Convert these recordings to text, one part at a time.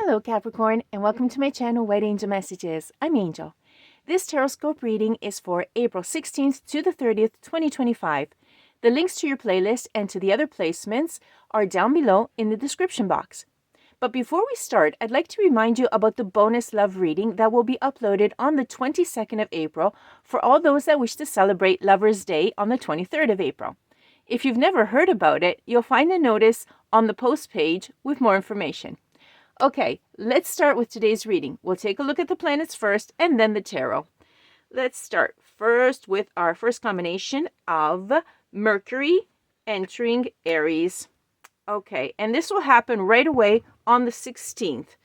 Hello Capricorn, and welcome to my channel White Angel Messages. I'm Angel. This Tarotscope reading is for April 16th to the 30th, 2025. The links to your playlist and to the other placements are down below in the description box. But before we start, I'd like to remind you about the bonus love reading that will be uploaded on the 22nd of April for all those that wish to celebrate Lover's Day on the 23rd of April. If you've never heard about it, you'll find a notice on the post page with more information. Okay, let's start with today's reading. We'll take a look at the planets first and then the tarot. Let's start first with our first combination of Mercury entering Aries. Okay, and this will happen right away on the 16th.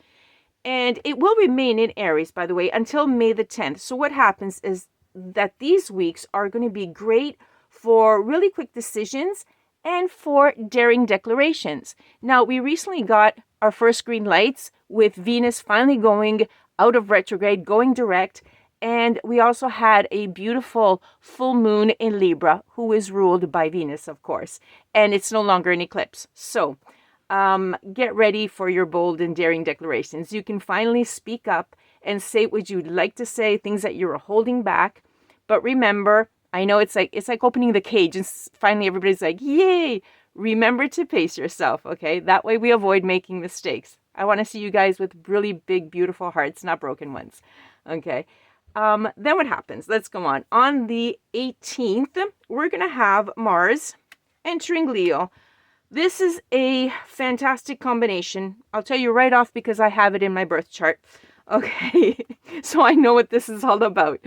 And it will remain in Aries, by the way, until May the 10th. So what happens is that these weeks are going to be great for really quick decisions and for daring declarations. Now, we recently got our first green lights with Venus finally going out of retrograde, going direct. And we also had a beautiful full moon in Libra, who is ruled by Venus, of course. And it's no longer an eclipse. So get ready for your bold and daring declarations. You can finally speak up and say what you'd like to say, things that you're holding back. But remember, I know it's like opening the cage and finally everybody's like, yay! Remember to pace yourself, okay? That way we avoid making mistakes. I want to see you guys with really big, beautiful hearts, not broken ones, okay? Then what happens? Let's go on. On the 18th, we're going to have Mars entering Leo. This is a fantastic combination. I'll tell you right off because I have it in my birth chart. Okay, so I know what this is all about.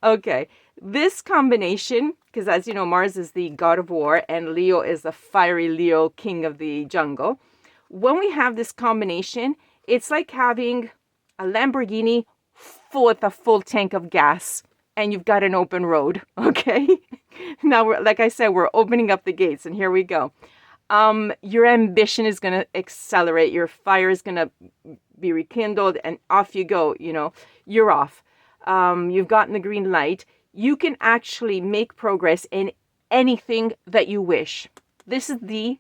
Okay, this combination, because as you know, Mars is the god of war and Leo is the fiery Leo, king of the jungle. When we have this combination, it's like having a Lamborghini with a full tank of gas and you've got an open road, okay? Now, like I said, we're opening up the gates and here we go. Your ambition is going to accelerate. Your fire is going to be rekindled and off you go, you're off. You've gotten the green light. You can actually make progress in anything that you wish. This is the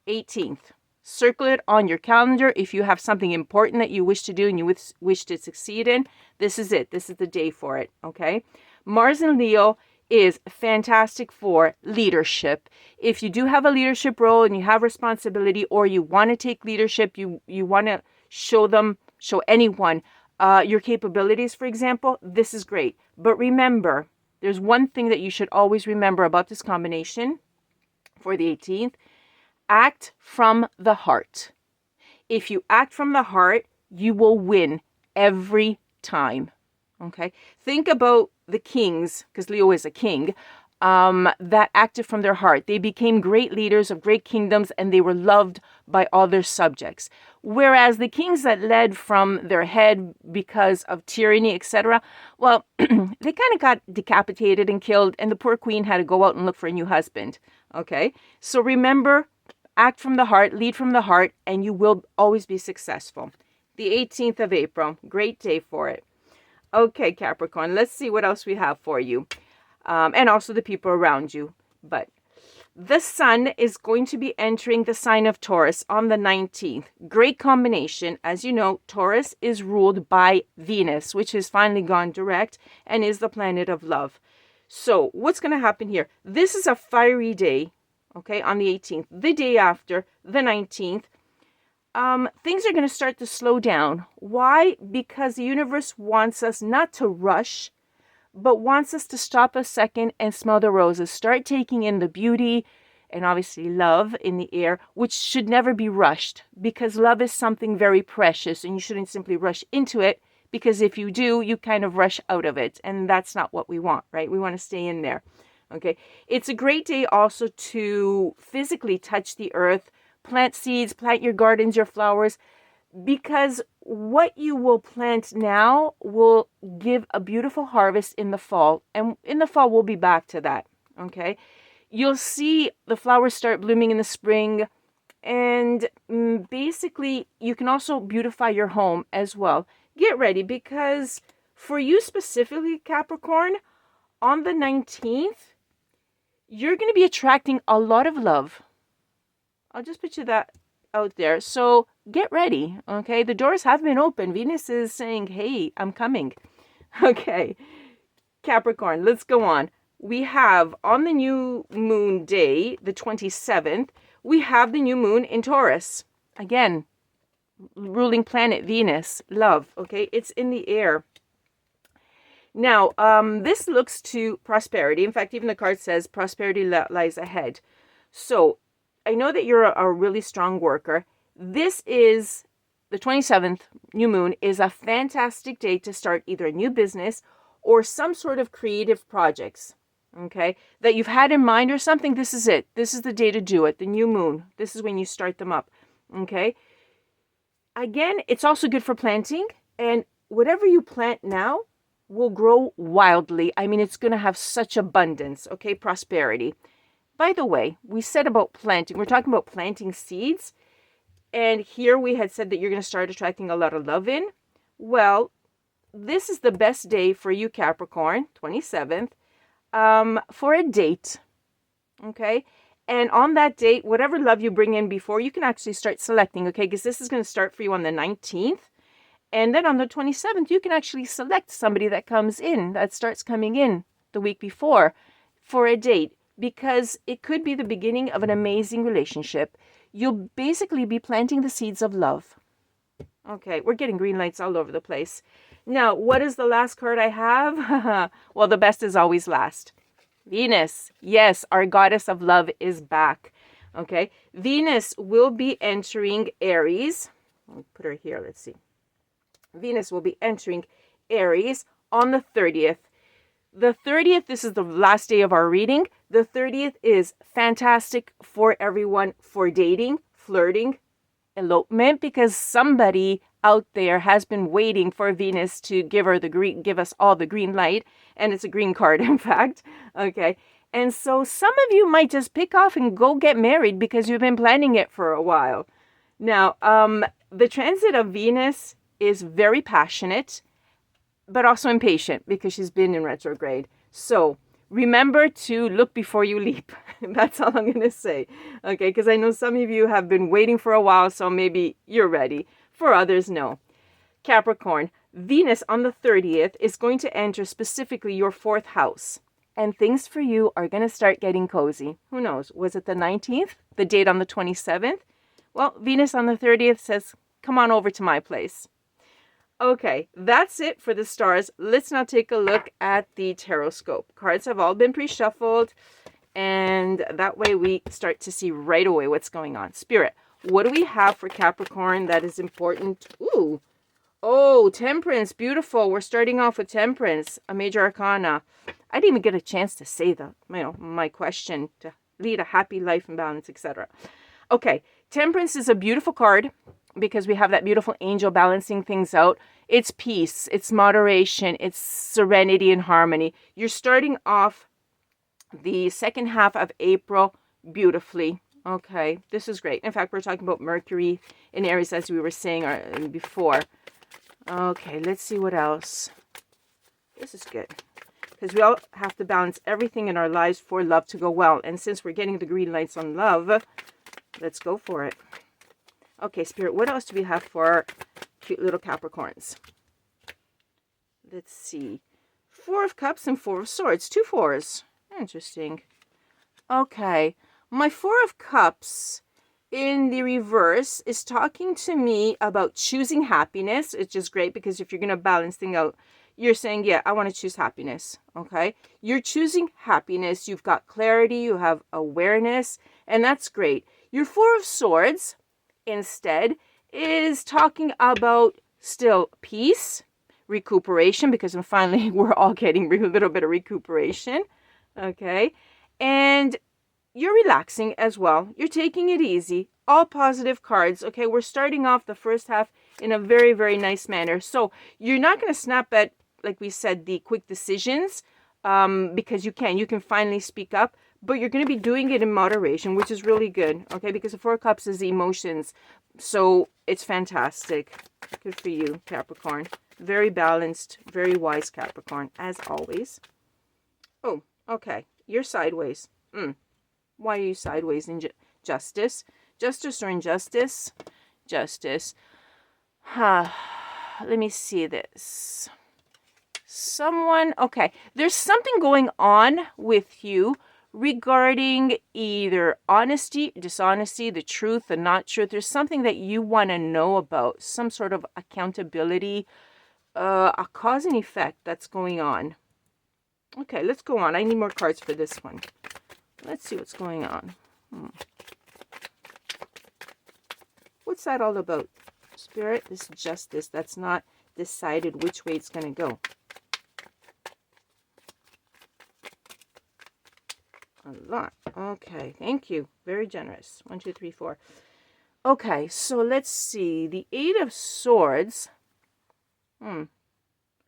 18th. Circle it on your calendar. If you have something important that you wish to do and you wish to succeed in, this is it. This is the day for it, okay? Mars in Leo is fantastic for leadership. If you do have a leadership role and you have responsibility or you want to take leadership, you want to show anyone your capabilities, for example, this is great. But remember, there's one thing that you should always remember about this combination for the 18th. Act from the heart. If you act from the heart, you will win every time. Okay? Think about the kings, because Leo is a king, that acted from their heart. They became great leaders of great kingdoms and they were loved by all their subjects. Whereas the kings that led from their head because of tyranny, etc., well, they kind of got decapitated and killed and the poor queen had to go out and look for a new husband. Okay? So remember, act from the heart, lead from the heart, and you will always be successful. The 18th of April, great day for it. Okay, Capricorn, let's see what else we have for you. And also the people around you. But the sun is going to be entering the sign of Taurus on the 19th. Great combination. As you know, Taurus is ruled by Venus, which has finally gone direct and is the planet of love. So what's going to happen here? This is a fiery day, okay, on the 18th. The day after, the 19th, things are going to start to slow down. Why? Because the universe wants us not to rush, but wants us to stop a second and smell the roses. Start taking in the beauty and obviously love in the air, which should never be rushed because love is something very precious and you shouldn't simply rush into it because if you do, you kind of rush out of it. And that's not what we want, right? We want to stay in there. Okay. It's a great day also to physically touch the earth, plant seeds, plant your gardens, your flowers, because what you will plant now will give a beautiful harvest in the fall. And in the fall, we'll be back to that, okay? You'll see the flowers start blooming in the spring. And basically, you can also beautify your home as well. Get ready because for you specifically, Capricorn, on the 19th, you're going to be attracting a lot of love. I'll just put you that out there. So get ready, okay? The doors have been open. Venus is saying, hey, I'm coming. Okay, Capricorn, let's go on. We have on the new moon day, the 27th, we have the new moon in Taurus. Again, ruling planet Venus, love, okay? It's in the air. Now, this looks to prosperity. In fact, even the card says prosperity lies ahead. So I know that you're a really strong worker. This is the 27th new moon is a fantastic day to start either a new business or some sort of creative projects, okay, that you've had in mind or something. This is it. This is the day to do it. The new moon. This is when you start them up, okay? Again, it's also good for planting, and whatever you plant now will grow wildly. I mean, it's going to have such abundance, okay? Prosperity. By the way, we said about planting. We're talking about planting seeds. And here we had said that you're going to start attracting a lot of love in. Well, this is the best day for you, Capricorn, 27th, for a date, okay? And on that date, whatever love you bring in before, you can actually start selecting, okay? Because this is going to start for you on the 19th. And then on the 27th, you can actually select somebody that comes in, that starts coming in the week before for a date, because it could be the beginning of an amazing relationship. You'll basically be planting the seeds of love. Okay, we're getting green lights all over the place. Now, what is the last card I have? Well, the best is always last. Venus. Yes, our goddess of love is back. Okay, Venus will be entering Aries. I'll put her here, let's see. Venus will be entering Aries on the 30th. The 30th, this is the last day of our reading. The 30th is fantastic for everyone for dating, flirting, elopement, because somebody out there has been waiting for Venus to give us all the green light, and it's a green card, in fact. Okay, and so some of you might just pick off and go get married because you've been planning it for a while. Now, the transit of Venus is very passionate, but also impatient because she's been in retrograde. So remember to look before you leap. That's all I'm going to say. Okay, because I know some of you have been waiting for a while, so maybe you're ready. For others, no. Capricorn, Venus on the 30th is going to enter specifically your 4th house. And things for you are going to start getting cozy. Who knows? Was it the 19th? The date on the 27th? Well, Venus on the 30th says, come on over to my place. Okay, that's it for the stars. Let's now take a look at the Tarotscope. Cards have all been pre-shuffled, and that way we start to see right away what's going on. Spirit, what do we have for Capricorn that is important? Ooh, oh, Temperance, beautiful. We're starting off with Temperance, a major arcana. I didn't even get a chance to say my question, to lead a happy life and balance, etc. Okay, Temperance is a beautiful card, because we have that beautiful angel balancing things out. It's peace, it's moderation, it's serenity and harmony. You're starting off the second half of April beautifully. Okay, this is great. In fact, we're talking about Mercury in Aries, as we were saying before. Okay, let's see what else. This is good, because we all have to balance everything in our lives for love to go well. And since we're getting the green lights on love, let's go for it. Okay, Spirit, what else do we have for our cute little Capricorns? Let's see. 4 of Cups and 4 of Swords. 2 4s. Interesting. Okay. My 4 of Cups in the reverse is talking to me about choosing happiness. It's just great because if you're going to balance things out, you're saying, yeah, I want to choose happiness. Okay. You're choosing happiness. You've got clarity. You have awareness. And that's great. Your 4 of Swords instead is talking about still peace, recuperation, because finally we're all getting a little bit of recuperation. Okay. And you're relaxing as well. You're taking it easy. All positive cards. Okay. We're starting off the first half in a very, very nice manner. So you're not going to snap at, like we said, the quick decisions, because you can finally speak up. But you're going to be doing it in moderation, which is really good, okay? Because the 4 of Cups is emotions, so it's fantastic. Good for you, Capricorn. Very balanced, very wise Capricorn, as always. Oh, okay. You're sideways. Why are you sideways in Justice? Justice or injustice? Justice. Let me see this. Someone, okay, there's something going on with you regarding either honesty, dishonesty, the truth, the not truth. There's something that you want to know about, some sort of accountability, a cause and effect that's going on. Okay, let's go on. I need more cards for this one. Let's see what's going on. What's that all about? Spirit, this justice that's not decided which way it's going to go. A lot. Okay, thank you. Very generous. 1, 2, 3, 4. Okay, so let's see. The Eight of Swords.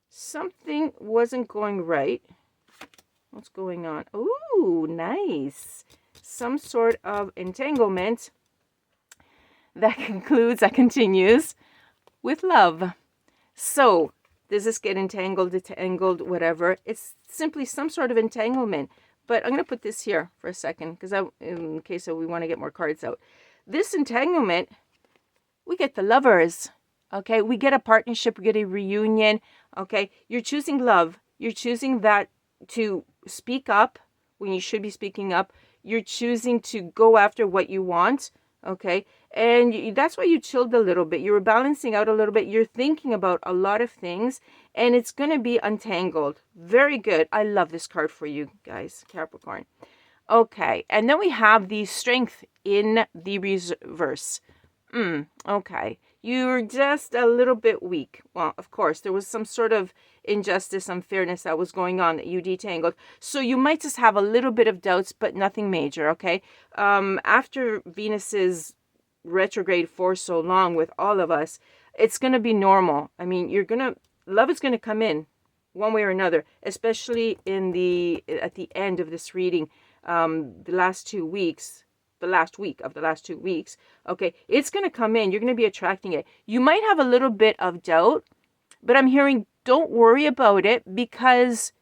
Something wasn't going right. What's going on? Ooh, nice. Some sort of entanglement that continues with love. So, does this get entangled, detangled, whatever? It's simply some sort of entanglement. But I'm going to put this here for a second, because in case we want to get more cards out. This entanglement, we get the lovers. Okay, we get a partnership, we get a reunion. Okay, you're choosing love. You're choosing that to speak up when you should be speaking up. You're choosing to go after what you want. Okay, and that's why you chilled a little bit. You're balancing out a little bit. You're thinking about a lot of things, and it's going to be untangled. Very good. I love this card for you guys, Capricorn. Okay, and then we have the Strength in the reverse. Okay, you're just a little bit weak. Well, of course, there was some sort of injustice, unfairness that was going on that you detangled. So you might just have a little bit of doubts, but nothing major, okay? After Venus's retrograde for so long with all of us, it's going to be normal. I mean, love is going to come in one way or another, especially at the end of this reading, the last 2 weeks. The last week of the last 2 weeks, okay, it's going to come in. You're going to be attracting it. You might have a little bit of doubt, but I'm hearing don't worry about it, because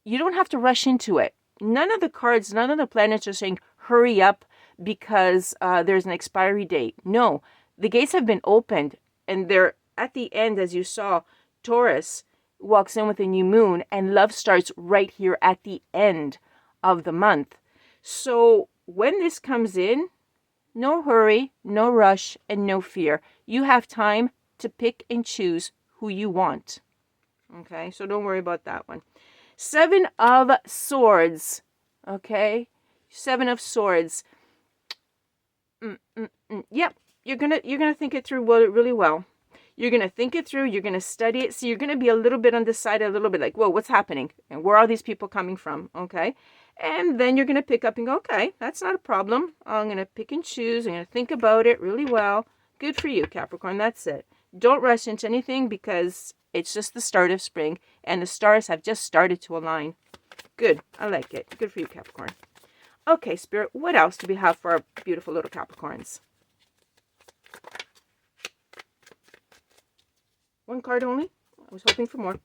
you don't have to rush into it. None of the cards, none of the planets are saying hurry up because there's an expiry date. No, the gates have been opened, and they're at the end. As you saw, Taurus walks in with a new moon, and love starts right here at the end of the month. So when this comes in, no hurry, no rush, and no fear. You have time to pick and choose who you want. Okay, so don't worry about that one. 7 of Swords. Okay, 7 of Swords. Yep, you're gonna think it through really well. You're gonna think it through. You're gonna study it. So you're gonna be a little bit undecided, a little bit like, whoa, what's happening? And where are these people coming from? Okay. And then you're going to pick up and go, okay, that's not a problem. I'm going to pick and choose. I'm going to think about it really well. Good for you, Capricorn. That's it. Don't rush into anything, because it's just the start of spring, and the stars have just started to align. Good. I like it. Good for you, Capricorn. Okay, Spirit, what else do we have for our beautiful little Capricorns? One card only? I was hoping for more.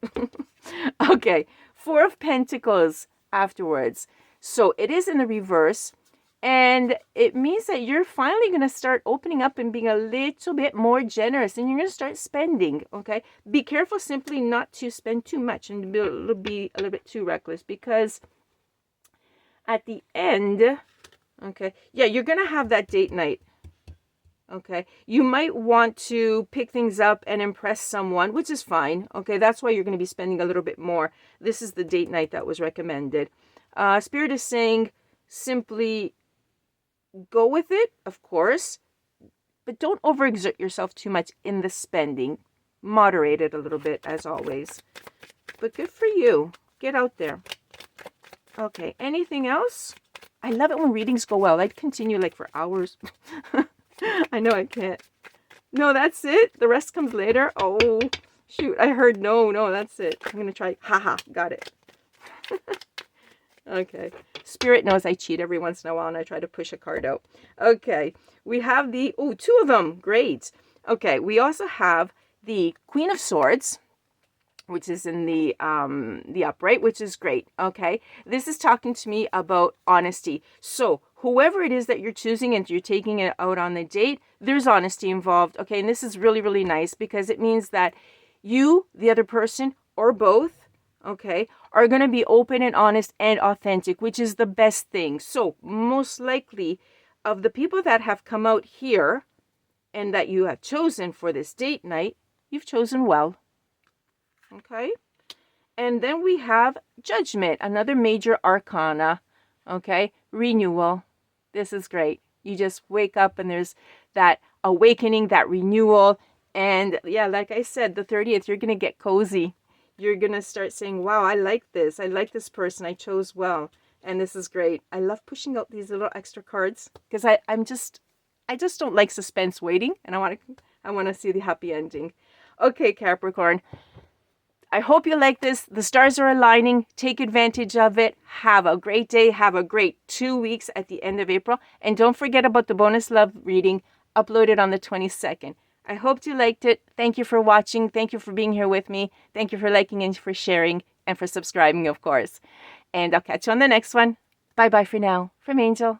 Okay, 4 of Pentacles afterwards. So it is in the reverse, and it means that you're finally going to start opening up and being a little bit more generous, and you're going to start spending, okay? Be careful simply not to spend too much and be a little bit too reckless, because at the end, okay, yeah, you're going to have that date night, okay? You might want to pick things up and impress someone, which is fine, okay? That's why you're going to be spending a little bit more. This is the date night that was recommended. Spirit is saying simply go with it, of course, but don't overexert yourself too much in the spending. Moderate it a little bit, as always. But good for you. Get out there. Okay, anything else? I love it when readings go well. I'd continue like for hours. I know I can't. No, that's it? The rest comes later? Oh, shoot. I heard no, that's it. I'm going to try. Haha, got it. Okay. Spirit knows I cheat every once in a while, and I try to push a card out. Okay. We have the, 2 of them. Great. Okay. We also have the Queen of Swords, which is in the upright, which is great. Okay. This is talking to me about honesty. So whoever it is that you're choosing and you're taking it out on the date, there's honesty involved. Okay, and this is really, really nice because it means that you, the other person, or both, okay, are going to be open and honest and authentic, which is the best thing. So most likely of the people that have come out here and that you have chosen for this date night, you've chosen well. Okay. And then we have Judgment, another major arcana. Okay. Renewal. This is great. You just wake up and there's that awakening, that renewal. And yeah, like I said, the 30th, you're going to get cozy. You're going to start saying, wow, I like this. I like this person. I chose well. And this is great. I love pushing out these little extra cards because I just don't like suspense waiting. And I want to see the happy ending. Okay, Capricorn. I hope you like this. The stars are aligning. Take advantage of it. Have a great day. Have a great 2 weeks at the end of April. And don't forget about the bonus love reading uploaded on the 22nd. I hope you liked it. Thank you for watching. Thank you for being here with me. Thank you for liking and for sharing and for subscribing, of course. And I'll catch you on the next one. Bye-bye for now. From Angel.